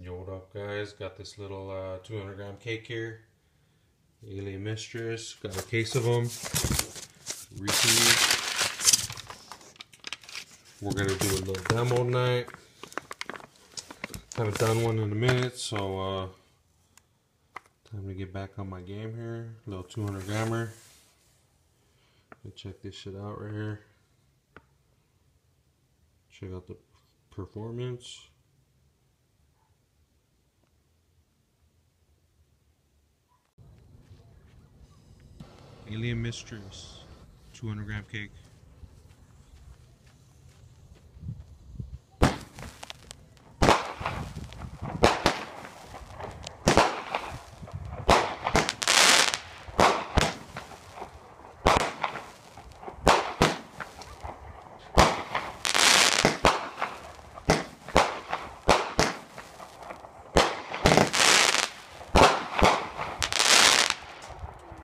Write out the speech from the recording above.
Yo, what up, guys? Got this little 200 gram cake here. Alien Mistress. Got a case of them recently. We're gonna do a little demo tonight. Haven't done one in a minute, so time to get back on my game here. Little 200 grammer. Let's check this shit out right here. Check out the performance. Alien Mistress, 200 gram cake.